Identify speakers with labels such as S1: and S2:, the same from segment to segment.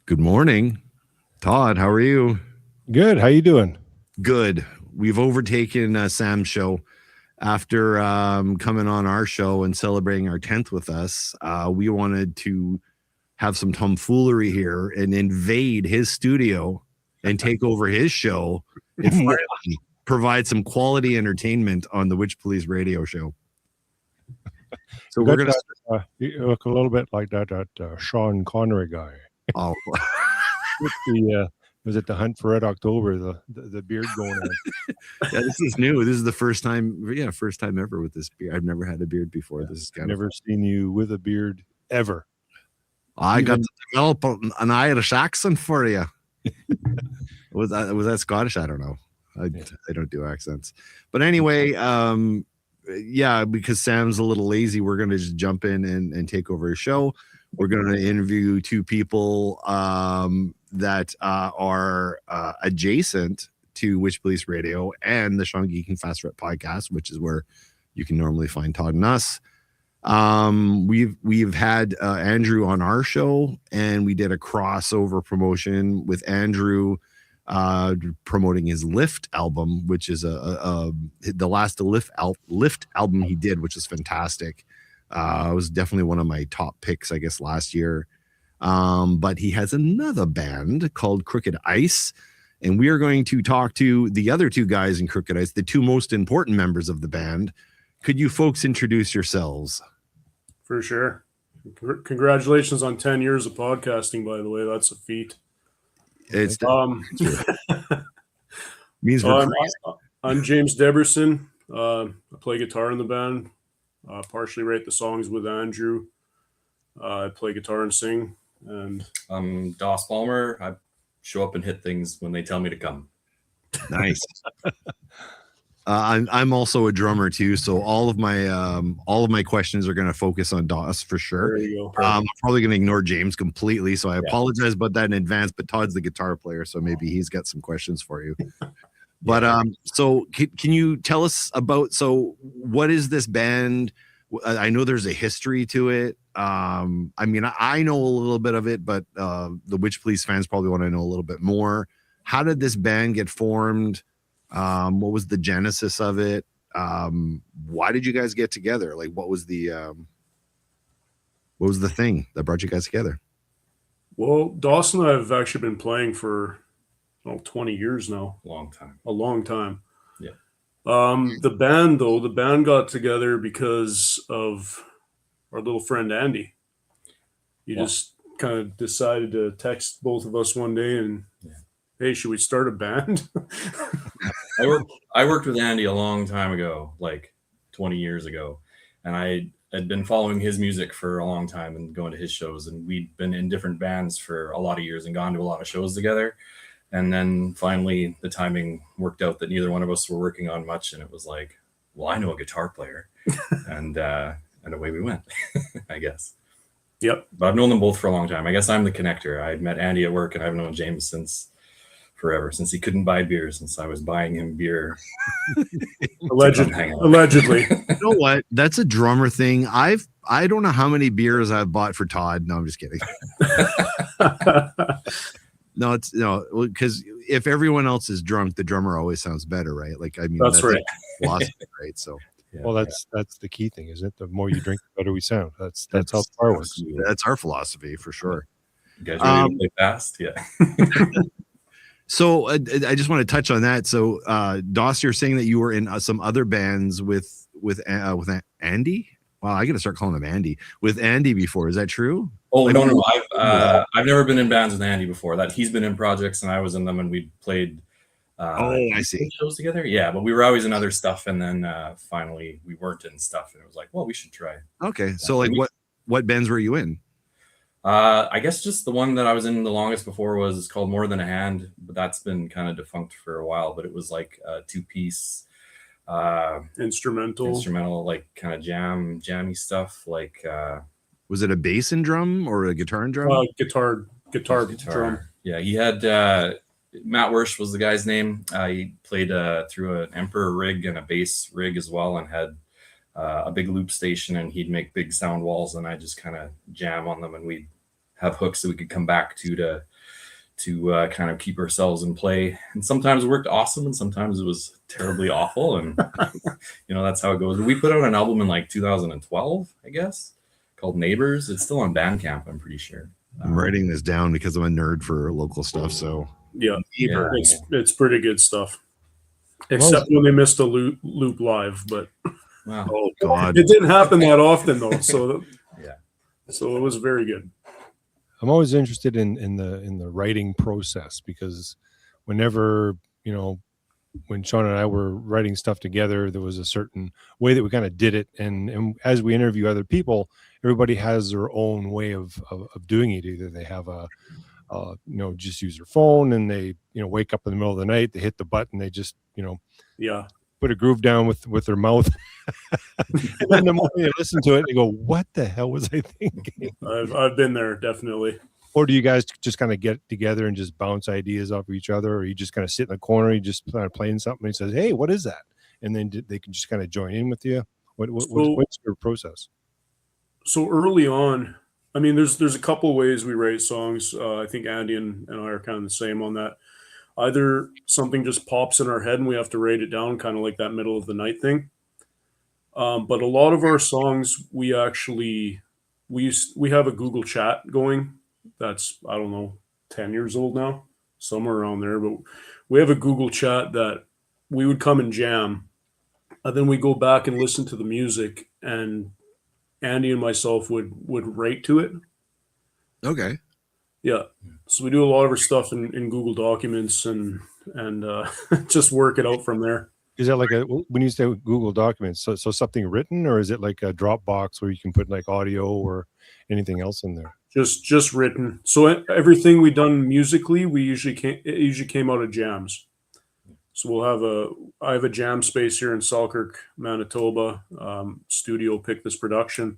S1: Good morning, Todd. How are you?
S2: Good. How you doing?
S1: Good. We've overtaken Sam's show after coming on our show and celebrating our 10th with us. We wanted to have some tomfoolery here and invade his studio and take over his show and finally provide some quality entertainment on the Witchpolice radio show. So we're going
S2: to you look a little bit like that Sean Connery guy.
S1: Oh,
S2: was it the Hunt for Red October? The beard going on.
S1: Yeah, this is new. This is the first time. Yeah, first time ever with this beard. I've never had a beard before. This is kind of
S2: never seen you with a beard ever.
S1: I got to develop an Irish accent for you. Was that Scottish? I don't know. I don't do accents. But anyway, yeah, because Sam's a little lazy, we're going to just jump in and take over his show. We're going to interview two people that are adjacent to Witchpolice Radio and the SeanGeek and FastFret Podcast, which is where you can normally find Todd and us. We've had Andrew on our show, and we did a crossover promotion with Andrew promoting his Lift album, which is the last Lift album he did, which is fantastic. It was definitely one of my top picks, I guess, last year. But he has another band called Crooked Ice, and we are going to talk to the other two guys in Crooked Ice, the two most important members of the band. Could you folks introduce yourselves?
S3: For sure. Congratulations on 10 years of podcasting, by the way. That's a feat.
S1: It's means
S3: I'm James Deberson. I play guitar in the band. Partially write the songs with Andrew. I play guitar and sing. And
S4: I'm Doss Palmer. I show up and hit things when they tell me to come.
S1: Nice. I'm also a drummer too, so all of my questions are going to focus on Doss for sure. I'm probably going to ignore James completely, so I apologize about that in advance. But Todd's the guitar player, so maybe he's got some questions for you. But so can you tell us about, so what is this band? I know there's a history to it. I mean, I know a little bit of it, but the Witchpolice fans probably want to know a little bit more. How did this band get formed? What was the genesis of it? Why did you guys get together? Like, what was the thing that brought you guys together?
S3: Well, Dawson and I have actually been playing for 20 years now. A long time.
S4: Yeah.
S3: The band got together because of our little friend Andy. He just kind of decided to text both of us one day and, hey, should we start a band?
S4: I worked with Andy a long time ago, like 20 years ago, and I had been following his music for a long time and going to his shows, and we'd been in different bands for a lot of years and gone to a lot of shows together. And then finally the timing worked out that neither one of us were working on much, and it was like, well, I know a guitar player. and away we went, I guess.
S3: Yep.
S4: But I've known them both for a long time. I guess I'm the connector. I met Andy at work, and I've known James since forever, since he couldn't buy beer, since I was buying him beer.
S3: Allegedly.
S1: You know what? That's a drummer thing. I don't know how many beers I've bought for Todd. No, I'm just kidding. No, because if everyone else is drunk, the drummer always sounds better, right? Like, I mean,
S3: that's right.
S1: Philosophy, right? So,
S2: yeah, well, that's the key thing, isn't it? The more you drink, the better we sound. That's how guitar works.
S1: That's our philosophy for sure.
S4: You guys ready to play fast? Yeah.
S1: So I just want to touch on that. So, Doss, you're saying that you were in some other bands with Andy. Wow, I got to start calling him Andy. With Andy before, is that true?
S4: Oh, no. I've never been in bands with Andy before. That he's been in projects and I was in them, and we played.
S1: I see.
S4: Shows together. Yeah, but we were always in other stuff, and then finally we weren't in stuff, and it was like, well, we should try.
S1: Okay, so like what bands were you in?
S4: I guess just the one that I was in the longest before was called More Than a Hand, but that's been kind of defunct for a while. But it was like a 2-piece
S3: instrumental,
S4: like kind of jammy stuff. Like,
S1: was it a bass and drum or a guitar and drum?
S3: Guitar drum.
S4: Yeah, he had Matt Wersch was the guy's name. He played through an Emperor rig and a bass rig as well, and had a big loop station, and he'd make big sound walls, and I just kind of jam on them, and we'd have hooks that we could come back to kind of keep ourselves in play. And sometimes it worked awesome, and sometimes it was terribly awful. And that's how it goes. We put out an album in like 2012, I guess, called Neighbors. It's still on Bandcamp, I'm pretty sure.
S1: I'm writing this down because I'm a nerd for local stuff. So
S3: it's pretty good stuff. Except when they missed a loop live, but
S1: oh god,
S3: it didn't happen that often though. So so it was very good.
S2: I'm always interested in the writing process, because whenever, when Sean and I were writing stuff together, there was a certain way that we kind of did it. And as we interview other people, everybody has their own way of doing it. Either they have just use their phone, and they, wake up in the middle of the night, they hit the button, they just, put a groove down with their mouth. And then the more you listen to it, they go, what the hell was I thinking?
S3: I've been there, definitely.
S2: Or do you guys just kind of get together and just bounce ideas off of each other? Or you just kind of sit in the corner, you just kind of playing something, and he says, hey, what is that? And then they can just kind of join in with you. What's your process?
S3: So early on, I mean, there's a couple ways we write songs. I think Andy and I are kind of the same on that. Either something just pops in our head and we have to write it down, kind of like that middle of the night thing. But a lot of our songs, we have a Google chat going. That's, I don't know, 10 years old now, somewhere around there. But we have a Google chat that we would come and jam. And then we go back and listen to the music, and Andy and myself would write to it. Okay. Yeah. So we do a lot of our stuff in Google Documents and just work it out from there.
S2: Is that like when you say Google Documents, so something written, or is it like a Dropbox where you can put like audio or anything else in there?
S3: Just written. So everything we done musically, it usually came out of jams. So I have a jam space here in Selkirk, Manitoba, studio picked this production,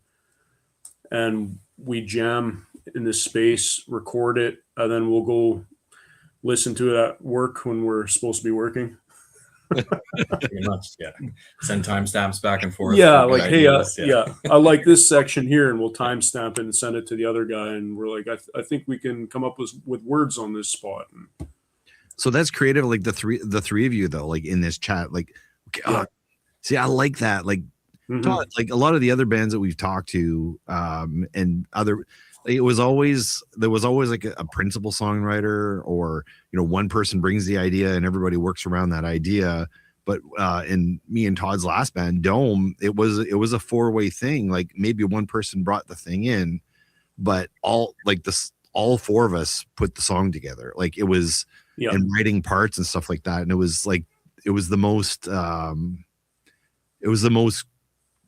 S3: and we jam in this space, record it, and then we'll go listen to it at work when we're supposed to be working.
S4: Pretty much, yeah. Send timestamps back and forth.
S3: Yeah, like, hey, I like this section here, and we'll timestamp it and send it to the other guy, and we're like, I think we can come up with words on this spot.
S1: So that's creative, like the three of you though, like in this chat, like, see, I like that. Like, Todd, like a lot of the other bands that we've talked to, and other, there was always like a principal songwriter, or one person brings the idea and everybody works around that idea. But in me and Todd's last band, Dome, it was a 4-way thing. Like maybe one person brought the thing in, but all four of us put the song together. Like it was. Yeah. And writing parts and stuff like that. And it was the most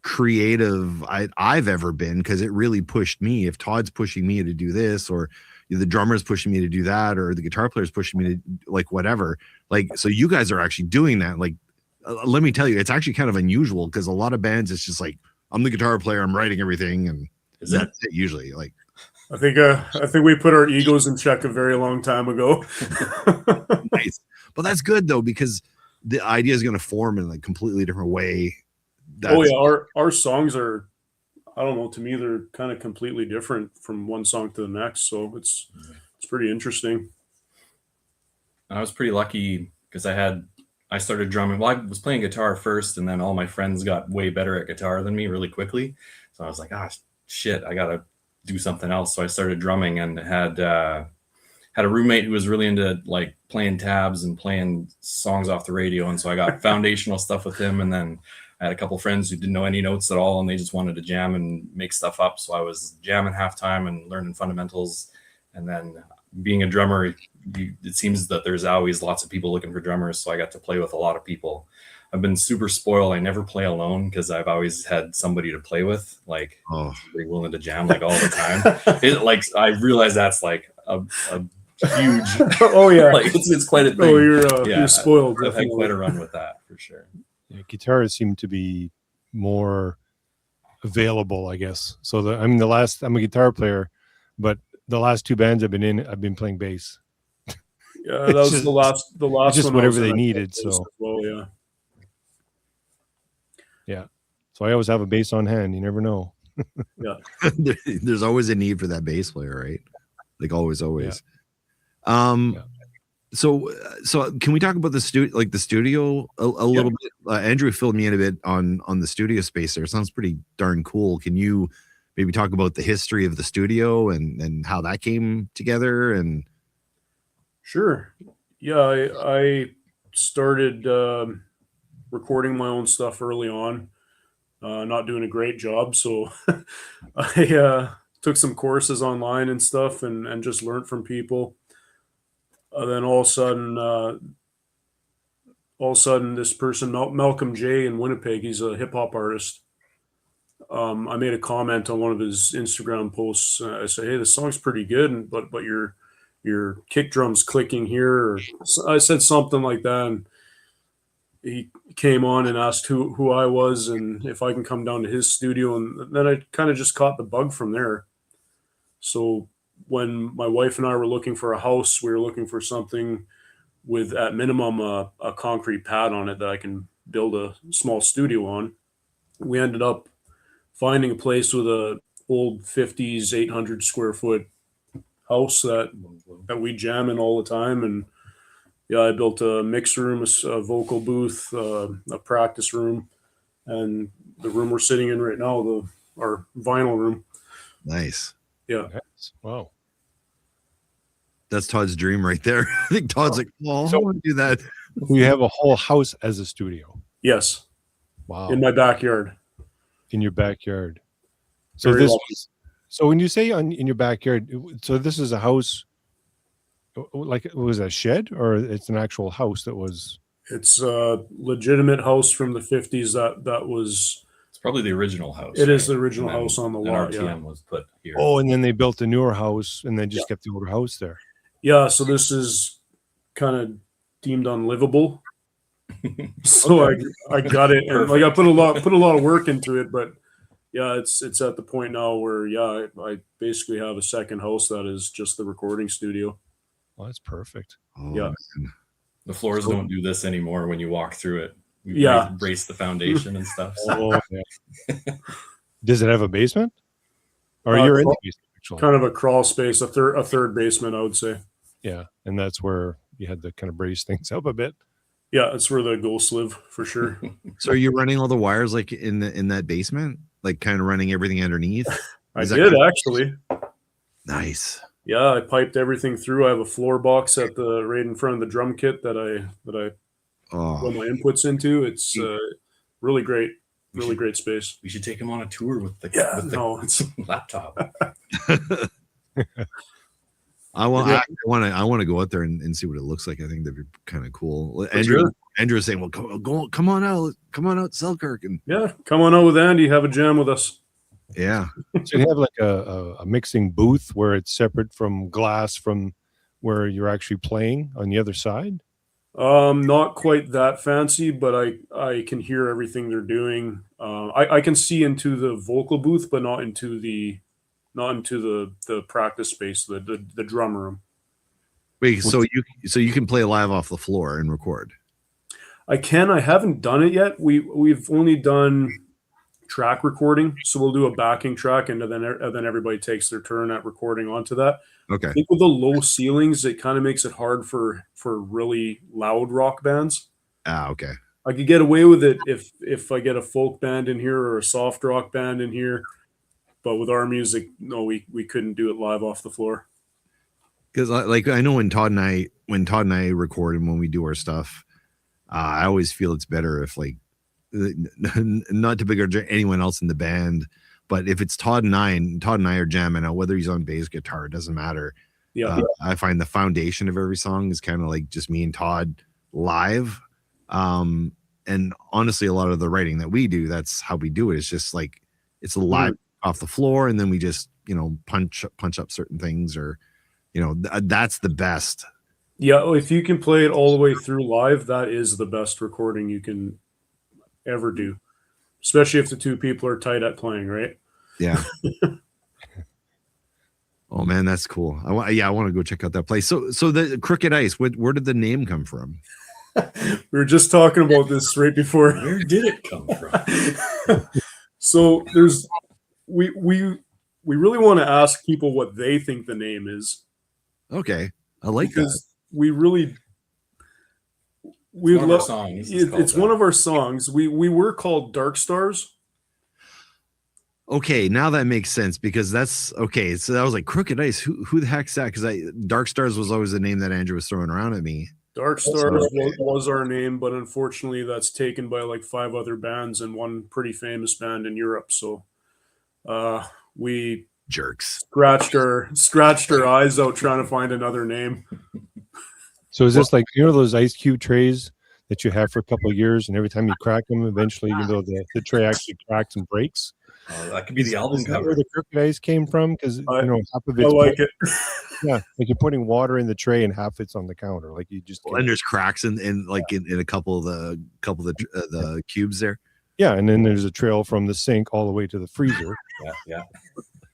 S1: creative I've ever been, because it really pushed me. If Todd's pushing me to do this, or the drummer's pushing me to do that, or the guitar player's pushing me to like whatever, like, so you guys are actually doing that. Like, let me tell you, it's actually kind of unusual, because a lot of bands, it's just like, I'm the guitar player, I'm writing everything, and that's it usually. Like,
S3: I think we put our egos in check a very long time ago.
S1: Nice. But that's good though, because the idea is going to form in a completely different way.
S3: Our songs are, I don't know, to me they're kind of completely different from one song to the next, so it's pretty interesting.
S4: I was pretty lucky because I started drumming. Well, I was playing guitar first, and then all my friends got way better at guitar than me really quickly. So I was like, shit, I gotta do something else. So I started drumming, and had a roommate who was really into like playing tabs and playing songs off the radio. And so I got foundational stuff with him. And then I had a couple friends who didn't know any notes at all, and they just wanted to jam and make stuff up. So I was jamming halftime and learning fundamentals. And then being a drummer, it seems that there's always lots of people looking for drummers. So I got to play with a lot of people. I've been super spoiled. I never play alone, because I've always had somebody to play with, like somebody willing to jam like all the time. I realize that's like a huge.
S3: Oh yeah,
S4: like it's quite a thing.
S3: Oh, you're spoiled.
S4: I've had quite a run with that for sure.
S2: Yeah, guitars seem to be more available, I guess. So I'm a guitar player, but the last two bands I've been in, I've been playing bass.
S3: Yeah, that was the last.
S2: Just
S3: one
S2: whatever they needed. So
S3: well,
S2: yeah. So I always have a bass on hand. You never know.
S3: Yeah.
S1: There's always a need for that bass player, right? like always. So can we talk about the studio a little bit? Andrew filled me in a bit on the studio space there. It sounds pretty darn cool. Can you maybe talk about the history of the studio and how that came together? And
S3: Sure. Yeah, I started recording my own stuff early on. Not doing a great job, so I took some courses online and stuff, and just learned from people. Then all of a sudden, this person, Malcolm J in Winnipeg, he's a hip hop artist. I made a comment on one of his Instagram posts. I said, "Hey, this song's pretty good, but your kick drum's clicking here." Or I said something like that, and he came on and asked who I was and if I can come down to his studio, and then I kind of just caught the bug from there. So when my wife and I were looking for a house, we were looking for something with at minimum a concrete pad on it that I can build a small studio on. We ended up finding a place with a old 50s 800 square foot house that we jam in all the time. And yeah, I built a mix room, a vocal booth, a practice room, and the room we're sitting in right now, our vinyl room.
S1: Nice.
S3: Yeah.
S2: Wow.
S1: That's Todd's dream right there. I think Todd's like, "Oh, I want to do that."
S2: You have a whole house as a studio.
S3: Yes.
S2: Wow.
S3: In my backyard.
S2: In your backyard. So
S3: Very
S2: this.
S3: lucky.
S2: So when you say in your backyard, so this is a house, like it was a shed, or it's an actual house that was?
S3: It's a legitimate house from the 50s. That was.
S4: It's probably the original house.
S3: It is the original house on the lot.
S4: RTM
S3: Yeah.
S4: was put here.
S2: Oh, and then they built a newer house, and then just kept the older house there.
S3: Yeah. So this is kind of deemed unlivable. So I got it, and like I put a lot of work into it, but yeah, it's at the point now where I basically have a second house that is just the recording studio.
S2: Well, that's perfect.
S1: Oh,
S3: Yeah.
S1: man.
S4: The floors don't do this anymore when you walk through it. We
S3: Yeah.
S4: brace the foundation and stuff. So.
S2: Oh, yeah. Does it have a basement? Or you're in the basement, actually?
S3: Kind of a crawl space, a third basement, I would say.
S2: Yeah, and that's where you had to kind of brace things up a bit.
S3: Yeah, that's where the ghosts live for sure.
S1: So are you running all the wires like in that basement, like kind of running everything underneath?
S3: I
S1: Is that
S3: did
S1: kind of-
S3: actually.
S1: Nice.
S3: Yeah, I piped everything through. I have a floor box at the right in front of the drum kit that I put
S1: Oh,
S3: my inputs into. It's really great space.
S4: We should take him on a tour with the
S3: It's
S4: laptop.
S1: I want to go out there and see what it looks like. I think that'd be kind of cool.
S3: sure.
S1: Andrew was saying, "Well, come on out, Selkirk," and
S3: yeah, come on out with Andy, have a jam with us.
S1: yeah.
S2: So you have like a mixing booth where it's separate from glass from where you're actually playing on the other side?
S3: Not quite that fancy, but I can hear everything they're doing. I can see into the vocal booth, but not into the practice space, the drum room.
S1: Wait, so you can play live off the floor and record?
S3: I haven't done it yet. We've only done track recording, so we'll do a backing track, and then everybody takes their turn at recording onto that.
S1: Okay.
S3: I think with the low ceilings, it kind of makes it hard for really loud rock bands.
S1: Okay.
S3: I could get away with it if I get a folk band in here or a soft rock band in here, but with our music, no, we couldn't do it live off the floor.
S1: Because like I know when Todd and I record and when we do our stuff, I always feel it's better if, like, not to begrudge anyone else in the band, but if it's Todd and I are jamming out, whether he's on bass guitar, it doesn't matter.
S3: Yeah.
S1: I find the foundation of every song is kind of like just me and Todd live. And honestly, a lot of the writing that we do, that's how we do it. It's just like it's a live off the floor, and then we just punch up certain things, or that's the best.
S3: Yeah, if you can play it all the way through live, that is the best recording you can ever do, especially if the two people are tight at playing, right?
S1: Yeah. Oh man, that's cool. I want to go check out that place. So the Crooked Ice, where did the name come from?
S3: We were just talking about this right before.
S4: Where did it come from?
S3: So we really want to ask people what they think the name is.
S1: Okay, I like
S3: because we really
S4: One of our songs.
S3: It's one of our songs. We were called Dark Stars.
S1: Okay, now that makes sense because that's okay. So that was like Crooked Ice. Who the heck's that? Because Dark Stars was always the name that Andrew was throwing around at me.
S3: Dark Stars was our name, but unfortunately, that's taken by like 5 other bands and one pretty famous band in Europe. So, we
S1: Jerks
S3: scratched our eyes out trying to find another name.
S2: So is this like, you know, those ice cube trays that you have for a couple of years, and every time you crack them, eventually, even though the tray actually cracks and breaks?
S4: That could be the album
S2: Is that
S4: cover.
S2: where the Crooked Ice came from? Because you know, half of
S3: I
S2: it's
S3: like it.
S2: yeah, like you're putting water in the tray and half it's on the counter. Like you just
S1: and there's cracks in like in a couple of the cubes there.
S2: yeah, and then there's a trail from the sink all the way to the freezer.
S4: Yeah.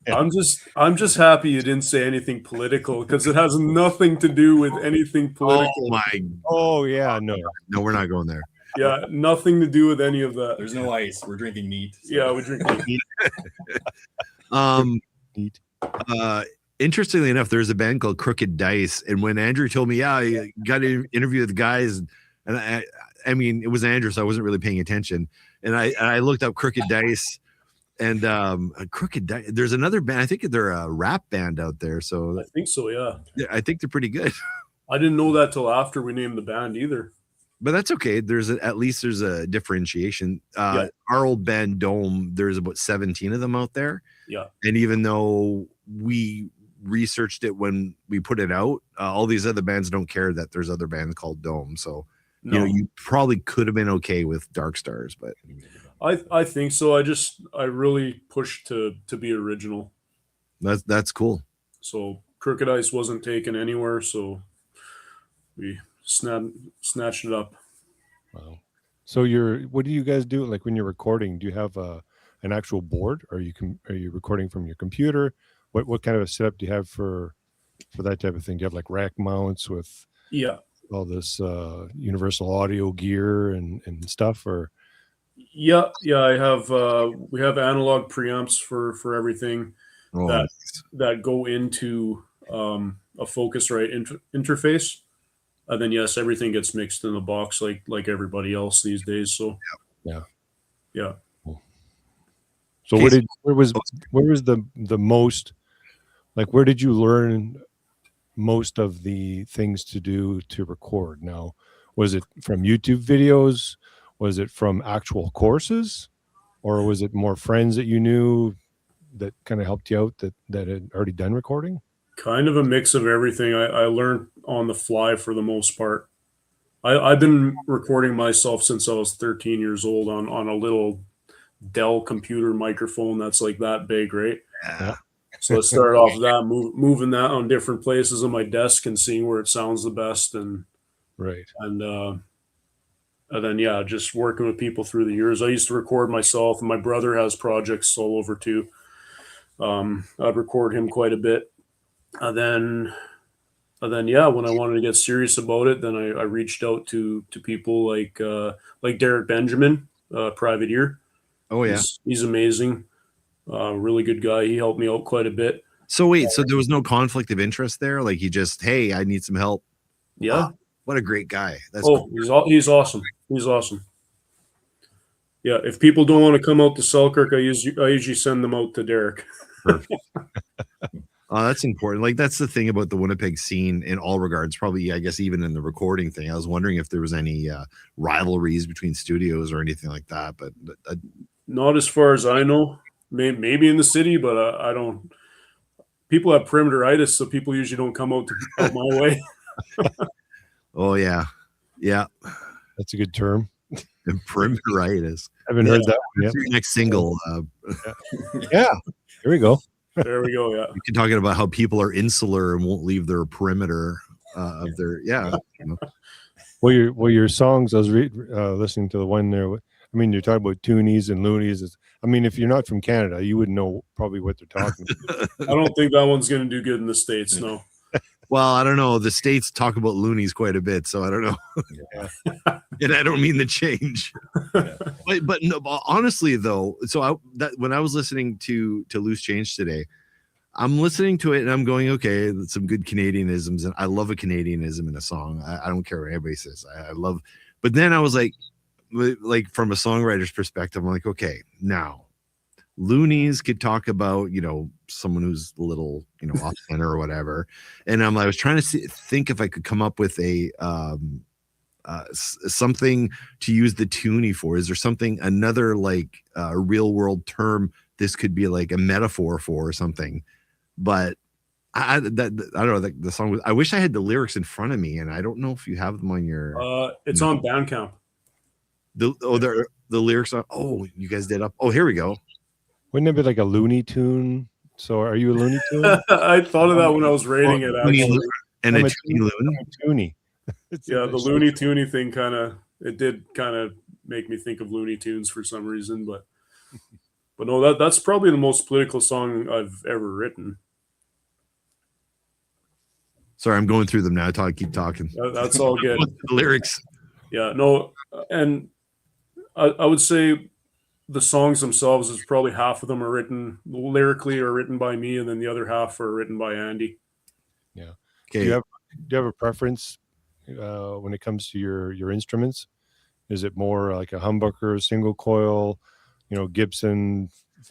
S3: I'm just happy you didn't say anything political because it has nothing to do with anything political.
S2: Oh yeah, no,
S1: we're not going there.
S3: Yeah, nothing to do with any of that.
S4: There's no ice. We're drinking meat. So.
S3: Yeah, we drink meat.
S2: Neat.
S1: Interestingly enough, there's a band called Crooked Dice, and when Andrew told me, yeah, you got to interview the guys, and I mean, it was Andrew, so I wasn't really paying attention, and I looked up Crooked Dice, and Crooked Dice. There's another band. I think they're a rap band out there. So
S3: I think so. Yeah,
S1: I think they're pretty good.
S3: I didn't know that till after we named the band either.
S1: But that's okay. At least there's a differentiation. Our old band Dome, there's about 17 of them out there.
S3: Yeah.
S1: And even though we researched it when we put it out, all these other bands don't care that there's other bands called Dome. So, you know, you probably could have been okay with Dark Stars, but
S3: I think so. I really pushed to be original.
S1: That's cool.
S3: So Crooked Ice wasn't taken anywhere, so we snatched it up.
S2: Wow. So what do you guys do? Like when you're recording, do you have an actual board, or are you recording from your computer? What kind of a setup do you have for that type of thing? Do you have like rack mounts with all this universal audio gear and stuff, or?
S3: Yeah. I have we have analog preamps for everything that go into a Focusrite interface. And then yes, everything gets mixed in the box like everybody else these days. So
S2: yeah.
S3: Cool.
S2: So where was the most, like, where did you learn most of the things to do to record? Now, was it from YouTube videos? Was it from actual courses, or was it more friends that you knew that kind of helped you out that had already done recording?
S3: Kind of a mix of everything. I learned on the fly for the most part. I've been recording myself since I was 13 years old on a little Dell computer microphone that's like that big, right?
S1: Yeah.
S3: So I started off with that, moving that on different places on my desk and seeing where it sounds the best, and then just working with people through the years. I used to record myself, and my brother has projects all over too. I'd record him quite a bit. And then when I wanted to get serious about it, then I reached out to people like Derek Benjamin, Private Ear.
S1: Oh yeah,
S3: he's amazing, really good guy. He helped me out quite a bit.
S1: So wait, so there was no conflict of interest there? Like he just, hey, I need some help.
S3: Yeah,
S1: wow, what a great guy. That's cool.
S3: He's awesome. He's awesome. Yeah, if people don't want to come out to Selkirk, I usually send them out to Derek.
S1: Perfect. That's important. Like that's the thing about the Winnipeg scene in all regards. Probably, I guess, even in the recording thing. I was wondering if there was any rivalries between studios or anything like that, but
S3: not as far as I know. Maybe in the city, but I don't. People have perimeteritis, so people usually don't come out my way.
S1: Oh yeah,
S2: that's a good term.
S1: Perimeteritis.
S2: I haven't heard that one yet.
S1: Your next single.
S2: Yeah, here we go.
S3: There we go. Yeah,
S1: you can talk about how people are insular and won't leave their perimeter of their. Yeah.
S2: Well, your songs. I was listening to the one there. I mean, you're talking about toonies and loonies. I mean, if you're not from Canada, you wouldn't know probably what they're talking about.
S3: I don't think that one's going to do good in the States. No.
S1: Well, I don't know. The States talk about loonies quite a bit, so I don't know. Yeah. And I don't mean to change. Yeah. But no, honestly, though, so when I was listening to Loose Change today, I'm listening to it and I'm going, okay, that's some good Canadianisms, and I love a Canadianism in a song. I don't care what anybody says. I love, but then I was like from a songwriter's perspective, I'm like, okay, now loonies could talk about, someone who's a little, off center or whatever. And I was trying to think if I could come up with a something to use the toonie for. Is there something, another real world term this could be like a metaphor for or something? But I don't know. The song was. I wish I had the lyrics in front of me, and I don't know if you have them on your.
S3: It's on Bandcamp.
S1: The lyrics are. Oh, you guys did up. Oh, here we go.
S2: Wouldn't it be like a Looney Tune? So, are you a Looney Tune?
S3: I thought of that when I was rating it. Actually,
S1: and a
S2: Toonie.
S3: Yeah, the Looney Tooney thing did make me think of Looney Tunes for some reason, but no, that's probably the most political song I've ever written.
S1: Sorry, I'm going through them now. Todd, keep talking.
S3: That's all good.
S1: The lyrics.
S3: Yeah, no, and I would say the songs themselves is probably half of them are written lyrically or written by me, and then the other half are written by Andy.
S2: Yeah.
S1: Okay.
S2: Do you have a preference when it comes to your instruments? Is it more like a humbucker, single coil, Gibson,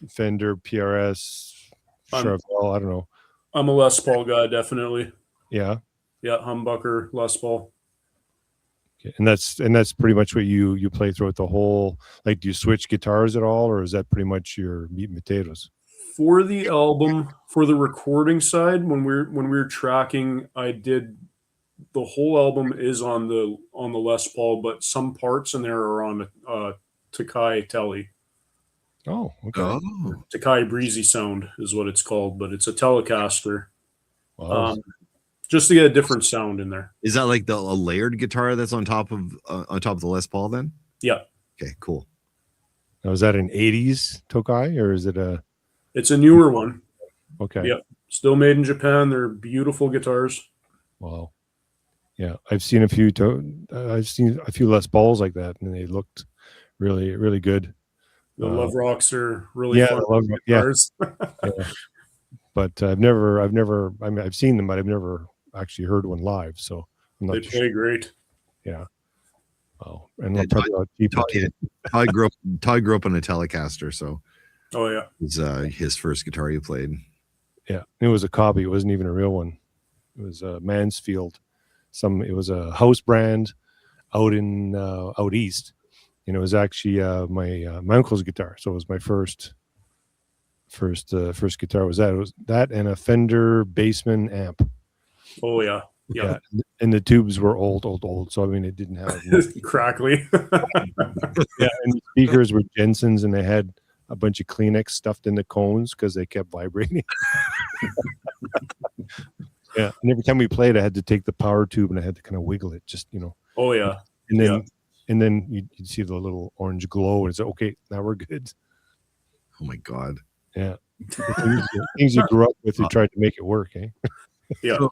S2: Fender, PRS, Charvel? I don't know.
S3: I'm a Les Paul guy, definitely.
S2: Yeah.
S3: Yeah, humbucker, Les Paul.
S2: Okay. And that's pretty much what you play throughout the whole. Like, do you switch guitars at all, or is that pretty much your meat and potatoes?
S3: For the album, for the recording side, when we were tracking, I did the whole album is on the Les Paul, but some parts in there are on Takai Tele.
S2: Oh, okay.
S1: Oh.
S3: Takai Breezy Sound is what it's called, but it's a Telecaster.
S2: Wow.
S3: Just to get a different sound in there.
S1: Is that like a layered guitar that's on top of the Les Paul then?
S3: Yeah.
S1: Okay, cool.
S2: Now, is that an 80s Tokai, or is it a?
S3: It's a newer one.
S2: Okay.
S3: Yeah. Still made in Japan. They're beautiful guitars.
S2: Wow. Yeah, I've seen a few Les Pauls like that, and they looked really, really good.
S3: The Love Rocks are really fun guitars.
S2: Yeah. But I've seen them, but I've never actually heard one live. So I'm not
S3: they play great.
S2: Yeah. Oh, and we'll talk about
S1: Todd grew up on a Telecaster, so.
S3: Oh yeah.
S1: It was his first guitar he played.
S2: Yeah, it was a copy. It wasn't even a real one. It was Mansfield. It was a house brand out east, and it was actually my uncle's guitar. So it was my first guitar. Was that and a Fender Bassman amp.
S3: Oh yeah.
S2: Yeah, and the tubes were old. So I mean, it didn't have
S3: crackly.
S2: Yeah, and the speakers were Jensen's, and they had a bunch of Kleenex stuffed in the cones because they kept vibrating. Yeah, and every time we played, I had to take the power tube and I had to kind of wiggle it, just
S3: Oh yeah,
S2: and then you'd see the little orange glow, and it's like, okay, now we're good.
S1: Oh my god.
S2: Yeah, things you grew up with, you tried to make it work, eh?
S3: Yeah.
S1: So,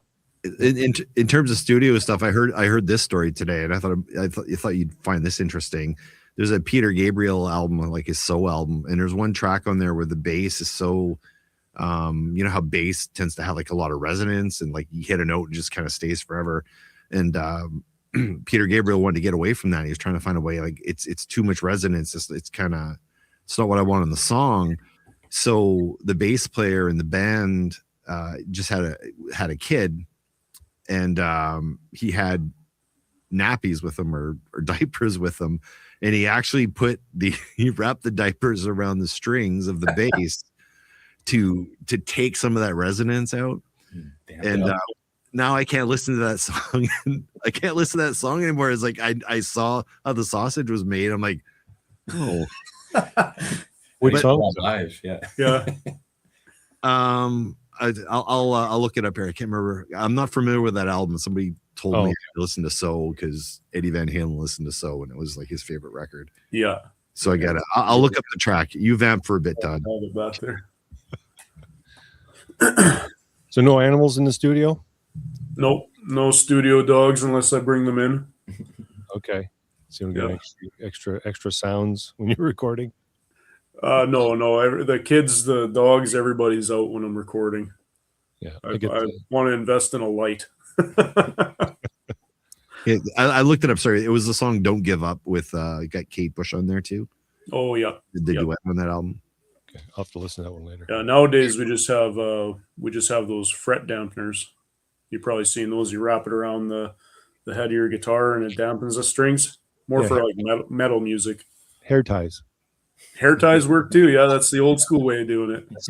S1: in terms of studio stuff, I heard this story today, and I thought you'd find this interesting. There's a Peter Gabriel album, like his So album, and there's one track on there where the bass is so. You know how bass tends to have like a lot of resonance, and like you hit a note and just kind of stays forever. And Peter Gabriel wanted to get away from that. He was trying to find a way, like it's too much resonance. It's not what I want in the song. So the bass player in the band just had a kid, and he had nappies with him or diapers with him, and he actually he wrapped the diapers around the strings of the bass. To take some of that resonance out. And now I can't listen to that song. I can't listen to that song anymore. It's like I saw how the sausage was made. I'm like, oh.
S2: Which song?
S4: Live, yeah.
S3: Yeah.
S1: I'll look it up here. I can't remember. I'm not familiar with that album. Somebody told me to listen to So because Eddie Van Halen listened to So, and it was like his favorite record.
S3: Yeah.
S1: So I got it. I'll look up the track. You vamp for a bit, Todd.
S3: I'll get back there.
S2: So no animals in the studio?
S3: Nope, no studio dogs unless I bring them in.
S2: Okay, so you don't get extra sounds when you're recording.
S3: No. The kids, the dogs, everybody's out when I'm recording.
S2: Yeah,
S3: I want to invest in a light.
S1: I looked it up. Sorry, it was the song "Don't Give Up" with got Kate Bush on there too.
S3: Oh yeah,
S1: the duet on that album.
S2: Okay, I'll have to listen to that one later.
S3: Yeah, nowadays we just have those fret dampeners. You've probably seen those. You wrap it around the head of your guitar and it dampens the strings. More for like metal music.
S2: Hair ties.
S3: Hair ties work too. Yeah, that's the old school way of doing it.
S2: That's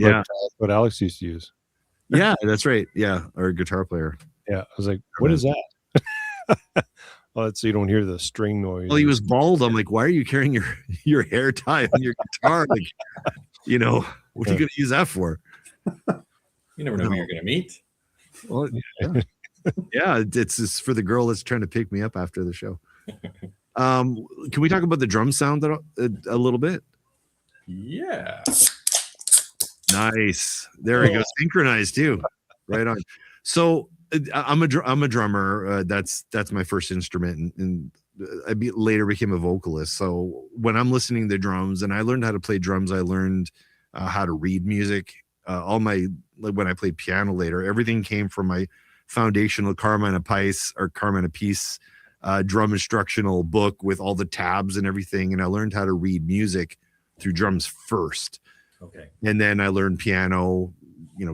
S2: what Alex used to use.
S1: Yeah, that's right. Yeah, our guitar player.
S2: Yeah, I was like, what is that? Well, that's so you don't hear the string noise.
S1: Well, he was bald. I'm like, why are you carrying your hair tie on your guitar? Like, what are you going to use that for?
S4: You never know who you're going to meet.
S1: Well, yeah, it's just for the girl that's trying to pick me up after the show. Can we talk about the drum sound a little bit?
S4: Yeah.
S1: Nice. There we go. Synchronized too. Right on. So I'm a drummer. That's my first instrument, and I later became a vocalist. So when I'm listening to drums, and I learned how to play drums, I learned how to read music. When I played piano later, everything came from my foundational Carmine Appice drum instructional book with all the tabs and everything, and I learned how to read music through drums first.
S4: Okay. And
S1: then I learned piano,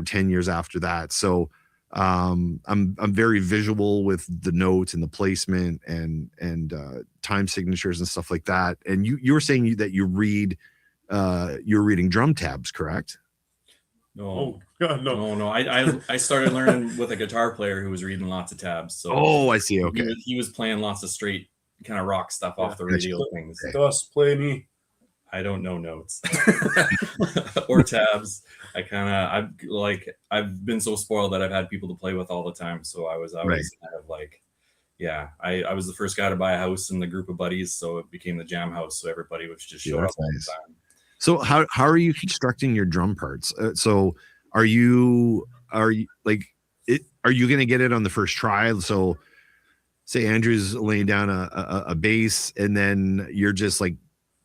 S1: 10 years after that. So I'm very visual with the notes and the placement and time signatures and stuff like that. And you were saying that you're reading drum tabs, correct?
S4: No.
S3: Oh God, no.
S4: No. I started learning with a guitar player who was reading lots of tabs. So
S1: I see. Okay.
S4: He was playing lots of straight kind of rock stuff off the radio things.
S3: Just play me.
S4: I don't know notes or tabs. I've been so spoiled that I've had people to play with all the time. So I was always kind of like, I was the first guy to buy a house in the group of buddies. So it became the jam house. So everybody was just showing up all the time.
S1: So how are you constructing your drum parts? So are you going to get it on the first try? So say Andrew's laying down a bass and then you're just like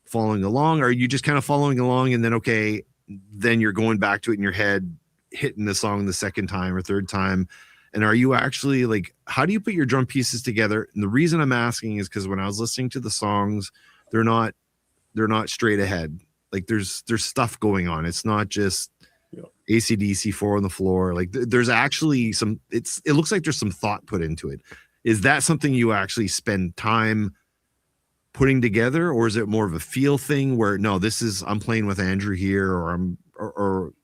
S1: following along, or are you just kind of following along and then you're going back to it in your head, hitting the song the second time or third time? And are you actually how do you put your drum pieces together? And the reason I'm asking is because when I was listening to the songs, they're not straight ahead. Like there's stuff going on. It's not just AC/DC 4 on the floor. Like there's actually it looks like there's some thought put into it. Is that something you actually spend time putting together, or is it more of a feel thing where I'm playing with Andrew here, or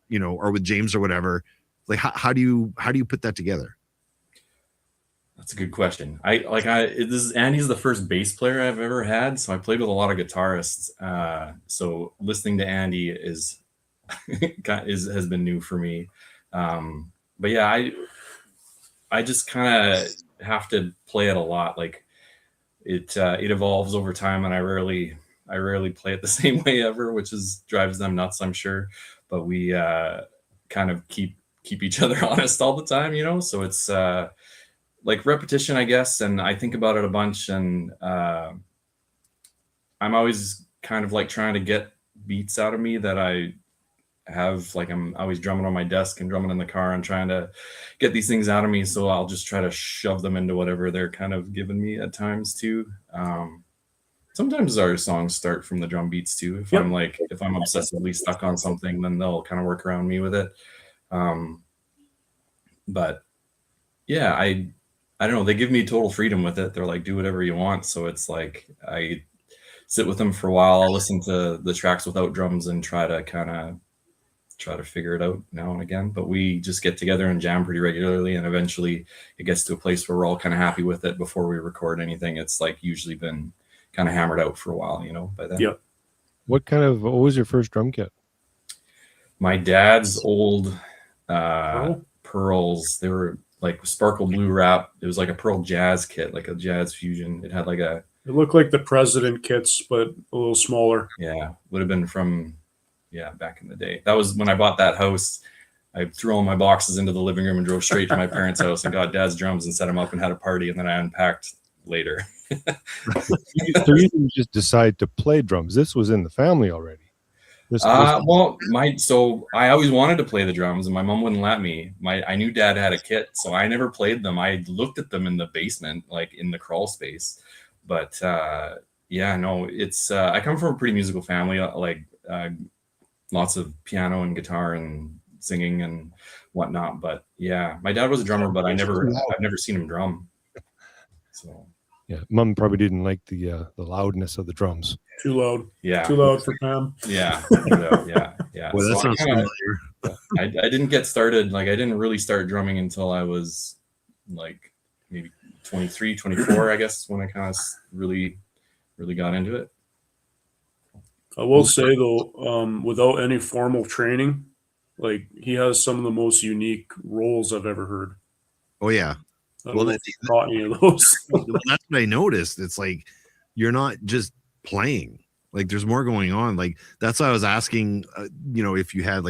S1: with James or whatever? Like how do you put that together?
S4: That's a good question. Andy's the first bass player I've ever had, so I played with a lot of guitarists. So listening to Andy has been new for me. But yeah, I just kind of have to play it a lot. Like it evolves over time, and I rarely play it the same way ever, which drives them nuts, I'm sure. But we kind of keep each other honest all the time, So it's like repetition, I guess. And I think about it a bunch, and I'm always kind of like trying to get beats out of me that I have. Like I'm always drumming on my desk and drumming in the car and trying to get these things out of me. So I'll just try to shove them into whatever they're kind of giving me at times too. Sometimes our songs start from the drum beats too. If I'm obsessively stuck on something, then they'll kind of work around me with it. But yeah, I don't know. They give me total freedom with it. They're like, do whatever you want. So it's like I sit with them for a while. I'll listen to the tracks without drums and try to figure it out now and again. But we just get together and jam pretty regularly, and eventually it gets to a place where we're all kind of happy with it before we record anything. It's like usually been kind of hammered out for a while, by then.
S3: Yep.
S2: What was your first drum kit?
S4: My dad's old Pearls. They were like sparkle blue wrap. It was like a Pearl jazz kit, like a jazz fusion. It had it
S3: looked like the President kits, but a little smaller.
S4: Yeah. Would have been from back in the day. That was when I bought that house. I threw all my boxes into the living room and drove straight to my parents' house and got Dad's drums and set them up and had a party, and then I unpacked later.
S2: So you didn't just decide to play drums. This was in the family already.
S4: Well, I always wanted to play the drums, and my mom wouldn't let me. I knew Dad had a kit, so I never played them. I looked at them in the basement, like in the crawl space. But it's I come from a pretty musical family, lots of piano and guitar and singing and whatnot. But yeah, my dad was a drummer, but I've never seen him drum. So.
S2: Yeah, Mom probably didn't like the loudness of the drums.
S3: Too loud.
S4: Yeah.
S3: Too loud for Pam.
S4: Yeah. Yeah.
S1: Well, that sounds familiar.
S4: I didn't get started. Like, I didn't really start drumming until I was like maybe 23, 24, I guess, when I kind of really, really got into it.
S3: I will say though, without any formal training, like, he has some of the most unique roles I've ever heard.
S1: Oh yeah.
S3: Well, taught any of those.
S1: Well, that's what I noticed. It's like you're not just playing. Like, there's more going on. Like, that's why I was asking, if you had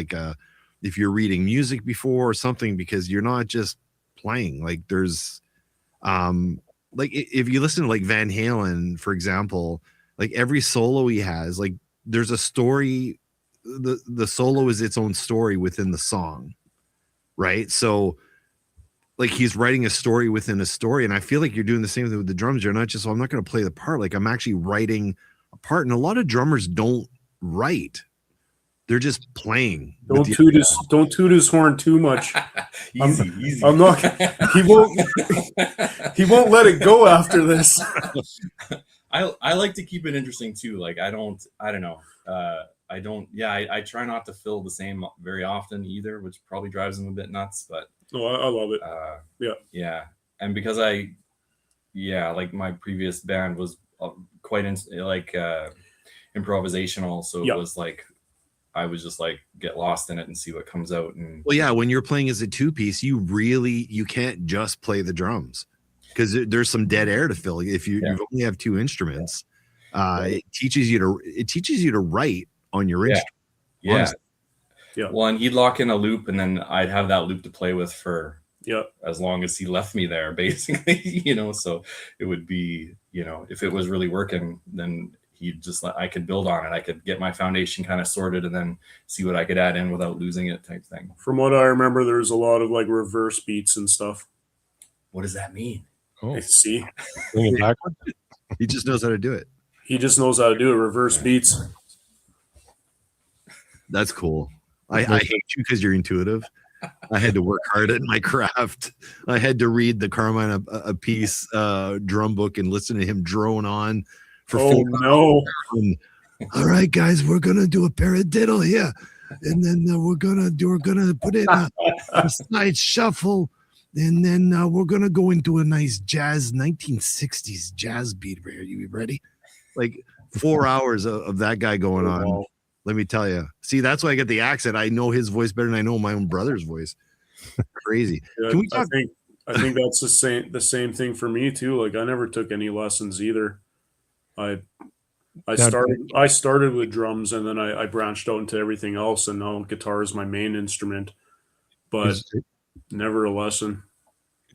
S1: if you're reading music before or something, because you're not just playing. Like, there's, if you listen to like Van Halen, for example, like every solo he has, like there's a story. The solo is its own story within the song, right? So, like, he's writing a story within a story, and I feel like you're doing the same thing with the drums. You're not just, I'm not going to play the part. Like, I'm actually writing a part, and a lot of drummers don't write; they're just playing.
S3: Don't toot his horn too much.
S4: Easy.
S3: I'm not. He won't let it go after this.
S4: I like to keep it interesting too. Like, I don't know. I try not to fill the same very often either, which probably drives them a bit nuts, but.
S3: Oh, I love it.
S4: Yeah. And because like my previous band was quite improvisational. So it was like, I was just like, get lost in it and see what comes out. And
S1: well, yeah, when you're playing as a two-piece, you can't just play the drums, because there's some dead air to fill. If you only have two instruments, it teaches you to write on your instrument.
S4: Yeah.
S1: Honestly.
S3: Yeah.
S4: Well, and he'd lock in a loop, and then I'd have that loop to play with for as long as he left me there, basically. So it would be, if it was really working, then he'd just I could build on it. I could get my foundation kind of sorted, and then see what I could add in without losing it, type thing.
S3: From what I remember, there's a lot of like reverse beats and stuff.
S4: What does that mean?
S3: Oh, see,
S2: bring it backward.
S1: He just knows how to do it.
S3: He just knows how to do it. Reverse beats.
S1: That's cool. I hate you because you're intuitive. I had to work hard at my craft. I had to read the Carmine a piece drum book and listen to him drone on for 4 hours. And, all right, guys, we're gonna do a paradiddle here, and then we're gonna put in a slight shuffle, and then we're gonna go into a nice jazz 1960s jazz beat. Are you ready? Like 4 hours of that guy going on. Wow. Let me tell you. See, that's why I get the accent. I know his voice better than I know my own brother's voice. Crazy.
S3: Yeah, can we talk? I think that's the same thing for me too. Like, I never took any lessons either. I started with drums, and then I branched out into everything else, and now guitar is my main instrument, but never a lesson.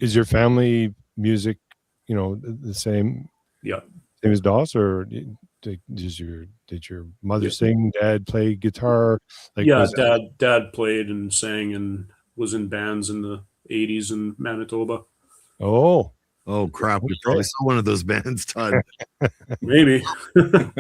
S2: Is your family music, the same?
S3: Yeah.
S2: Same as DOS, or did your mother sing? Dad play guitar?
S3: Dad played and sang and was in bands in the 80s in Manitoba.
S2: Oh
S1: crap! We probably saw one of those bands, Todd.
S3: Maybe.
S4: I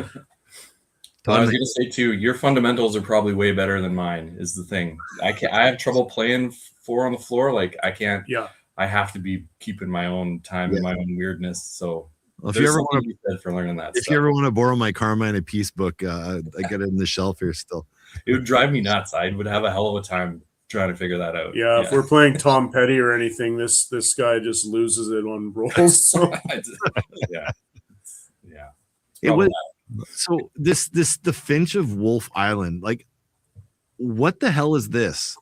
S4: was gonna say too, your fundamentals are probably way better than mine. Is the thing. I have trouble playing 4 on the floor. Like, I can't. Yeah. I have to be keeping my own time and my own weirdness. So.
S1: Well, if you ever want
S4: to for learning that,
S1: you ever want to borrow my Carmine a Peace book, I got it in the shelf here still.
S4: It would drive me nuts. I would have a hell of a time trying to figure that out.
S3: Yeah, if we're playing Tom Petty or anything, this guy just loses it on rolls. So.
S4: Yeah.
S1: It was so the Finch of Wolf Island. Like, what the hell is this?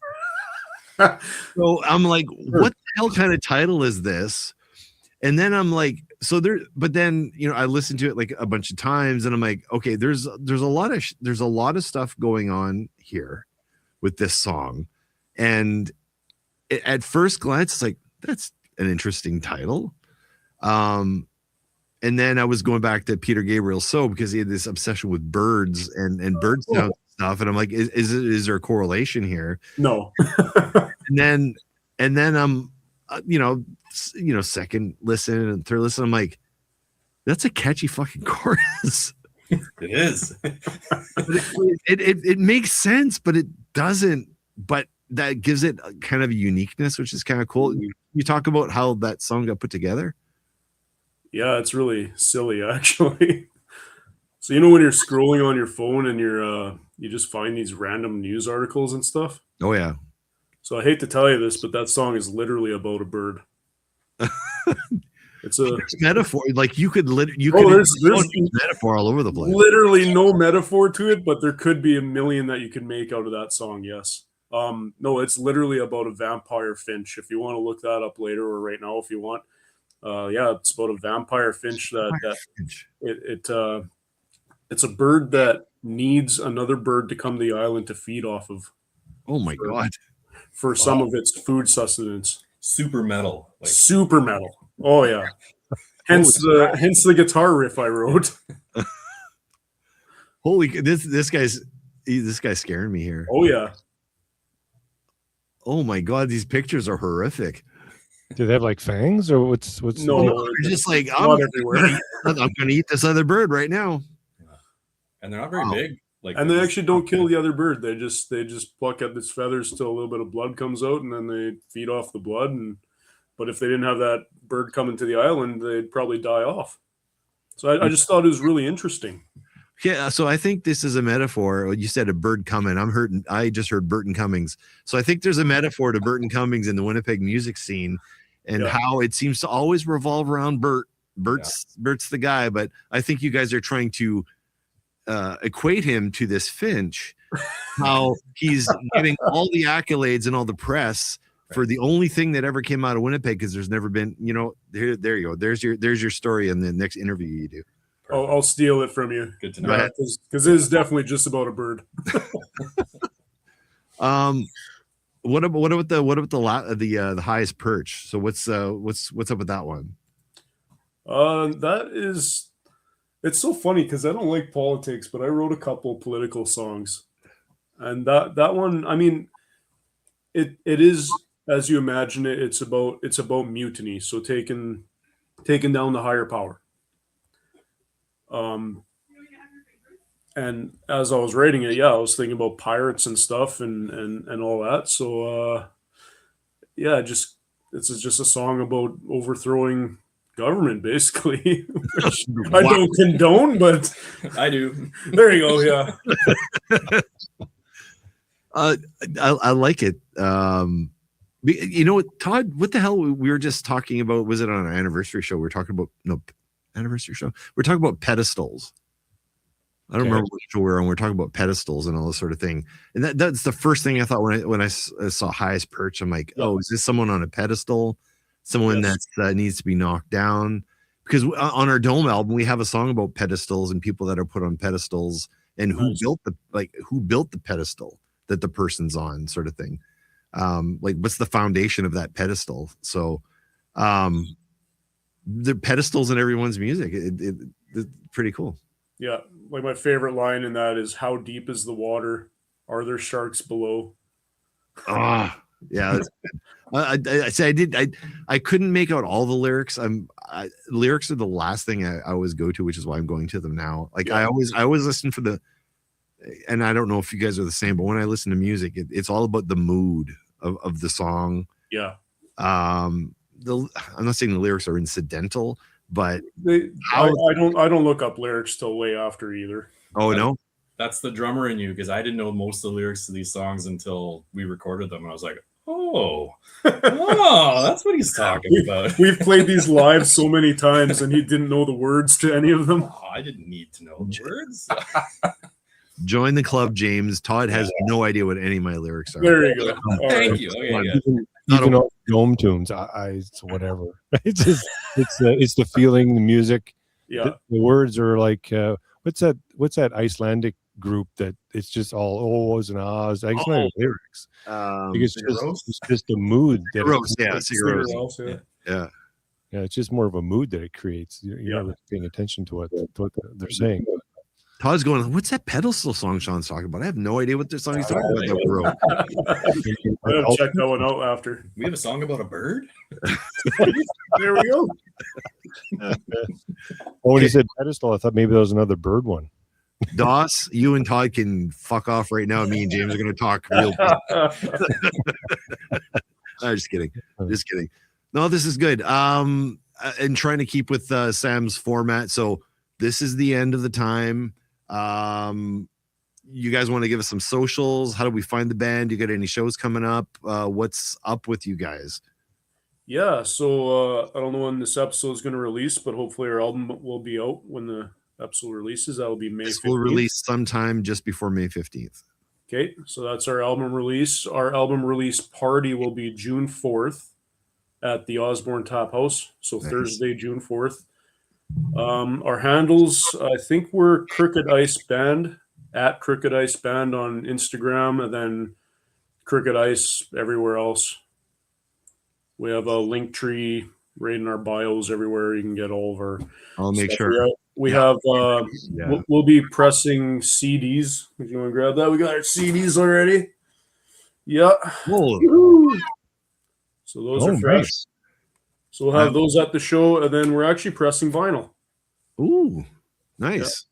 S1: So I'm like, what the hell kind of title is this? And then I'm like, but then I listened to it like a bunch of times, and I'm like, okay, there's a lot of stuff going on here with this song, and at first glance, it's like, that's an interesting title. And then I was going back to Peter Gabriel because he had this obsession with birds, and bird sounds stuff, and I'm like, is there a correlation here?
S3: No.
S1: and then I'm second listen and third listen, I'm like, that's a catchy fucking chorus.
S4: It is.
S1: it makes sense, but it doesn't. But that gives it kind of a uniqueness, which is kind of cool. You talk about how that song got put together.
S3: Yeah, it's really silly, actually. So when you're scrolling on your phone and you just find these random news articles and stuff.
S1: Oh yeah.
S3: So I hate to tell you this, but that song is literally about a bird. It's a
S1: metaphor. Like you could
S3: there's
S1: metaphor all over the place.
S3: Literally no metaphor to it, but there could be a million that you could make out of that song. Yes. No, it's literally about a vampire finch. If you want to look that up later or right now, if you want. It's about a vampire finch it's a bird that needs another bird to come to the island to feed off of.
S1: Oh my God.
S3: For some of its food sustenance.
S4: Super metal.
S3: Super metal. Oh yeah. Hence the guitar riff I wrote.
S1: Holy, this guy's scaring me here.
S3: Oh yeah.
S1: Oh my God, these pictures are horrific.
S2: Do they have like fangs or what's
S3: no?
S1: They're just like I'm gonna eat this other bird right now.
S4: And they're not very big.
S3: And they actually don't kill the other bird. They just pluck at its feathers till a little bit of blood comes out, and then they feed off the blood. But if they didn't have that bird coming to the island, they'd probably die off. So I just thought it was really interesting.
S1: Yeah, so I think this is a metaphor. You said a bird coming. I just heard Burton Cummings. So I think there's a metaphor to Burton Cummings in the Winnipeg music scene, and how it seems to always revolve around Bert. Bert's the guy, but I think you guys are trying to equate him to this finch, how he's getting all the accolades and all the press for the only thing that ever came out of Winnipeg, because there's never been, there you go. There's your story in the next interview you do.
S3: I'll steal it from you.
S4: Good to know.
S3: Because it is definitely just about a bird.
S1: What about the highest perch? So what's up with that one?
S3: It's so funny because I don't like politics, but I wrote a couple political songs, and that one, I mean, it is, as you imagine it, it's about mutiny. So taking down the higher power. And as I was writing it, I was thinking about pirates and stuff and all that. So it's just a song about overthrowing government, basically. I don't condone, but
S4: I do.
S3: There you go. Yeah.
S1: I like it. Todd, what the hell we were just talking about? Was it on our anniversary show? We're talking about anniversary show. We're talking about pedestals. I don't remember which show we were on. We're talking about pedestals and all this sort of thing. And that's the first thing I thought when I saw highest perch. I'm like, oh, is this someone on a pedestal? Someone that needs to be knocked down? Because on our Dome album, we have a song about pedestals and people that are put on pedestals and who built the pedestal that the person's on, sort of thing. What's the foundation of that pedestal? So, the pedestals in everyone's music. It's pretty cool.
S3: Yeah, like my favorite line in that is, "How deep is the water? Are there sharks below?"
S1: Yeah. I couldn't make out all the lyrics. Lyrics are the last thing I always go to, which is why I'm going to them now. I always listen for and I don't know if you guys are the same, but when I listen to music, it's all about the mood of the song.
S3: Yeah.
S1: I'm not saying the lyrics are incidental, but
S3: I don't look up lyrics till way after either.
S1: Oh no.
S4: That's the drummer in you, because I didn't know most of the lyrics to these songs until we recorded them. And I was like, oh, that's what he's talking about.
S3: We've played these live so many times, and he didn't know the words to any of them.
S4: Oh, I didn't need to know the words.
S1: Join the club, James. Todd has no idea what any of my lyrics are.
S3: There you go.
S4: Thank you. Okay,
S2: even all Dome tunes, it's whatever. It's the feeling, the music.
S3: Yeah.
S2: The words are like, what's that Icelandic group that it's just all ohs and ahs? It's not even lyrics. It's just a mood.
S1: Yeah.
S2: It's just more of a mood that it creates. You're not really paying attention to what they're saying.
S1: Todd's going, what's that pedestal song Sean's talking about? I have no idea what the song he's talking about.
S3: I'm gonna check that one out after.
S4: We have a song about a bird.
S3: There we go.
S2: When he said pedestal, I thought maybe that was another bird one.
S1: Doss, you and Todd can fuck off right now. Me and James are going to talk real. I'm just kidding. Just kidding. No, this is good. And trying to keep with Sam's format. So this is the end of the time. You guys want to give us some socials? How do we find the band? You got any shows coming up? What's up with you guys?
S3: Yeah, so I don't know when this episode is going to release, but hopefully our album will be out when the episode releases. That'll be May 15th.
S1: We'll release sometime just before May 15th.
S3: Okay, so that's our album release. Our album release party will be June 4th at the Osborne Tap House. So nice. Thursday, June 4th. Our handles, I think we're Crooked Ice Band, at Crooked Ice Band on Instagram, and then Crooked Ice everywhere else. We have a link tree right in our bios everywhere. You can get all of our.
S1: I'll make
S3: stuff.
S1: sure.
S3: We have. We'll be pressing CDs. If you want to grab that, we got our CDs already. Yeah.
S1: Whoa.
S3: So those are fresh. Nice. So we'll have those at the show, and then we're actually pressing vinyl.
S1: Ooh, nice.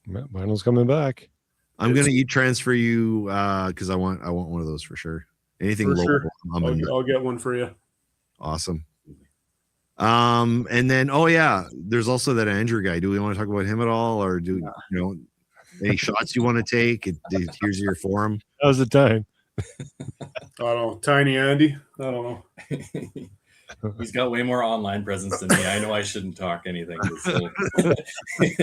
S2: Yeah. Vinyl's coming back.
S1: I'm gonna transfer you because I want one of those for sure. Anything local,
S3: sure. I'll get one for you.
S1: Awesome. And then there's also that Andrew guy. Do we want to talk about him at all, or do you know any shots you want to take? Here's your forum.
S2: How's the time?
S3: I don't know. Tiny Andy. I don't know.
S4: He's got way more online presence than me. I know I shouldn't talk anything.
S3: He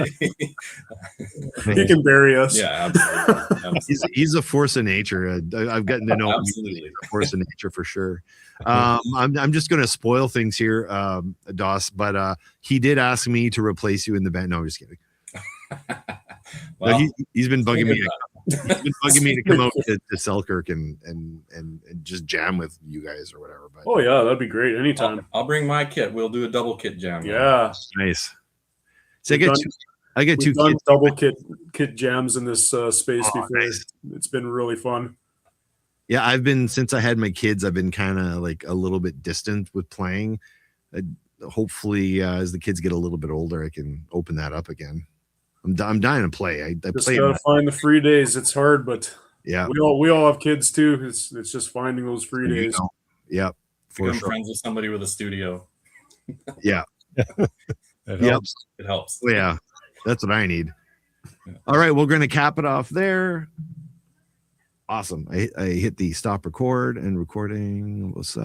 S3: can bury us.
S4: Yeah, absolutely.
S1: He's a force of nature. I've gotten to know him. He's a force of nature for sure. I'm just going to spoil things here, Doss, but he did ask me to replace you in the band. No, I'm just kidding.
S4: Well,
S1: he's been bugging me. He's been bugging me to come out to Selkirk and just jam with you guys or whatever. But
S3: oh yeah, that'd be great anytime.
S4: I'll bring my kit. We'll do a double kit jam.
S3: Yeah,
S1: nice. So I get two
S3: kits. Double kit jams in this space before.
S1: Nice.
S3: It's been really fun.
S1: Yeah, I've been since I had my kids. I've been kind of like a little bit distant with playing. Hopefully, as the kids get a little bit older, I can open that up again. I'm dying to play. I
S3: just
S1: play.
S3: Gotta find the free days. It's hard, but
S1: yeah,
S3: we all have kids too. It's just finding those free days.
S1: Yeah,
S4: become friends with somebody with a studio.
S1: Yeah,
S2: it helps.
S4: It helps.
S1: Well, yeah, that's what I need. Yeah. All right, we're going to cap it off there. Awesome. I hit the stop record and recording. What's that?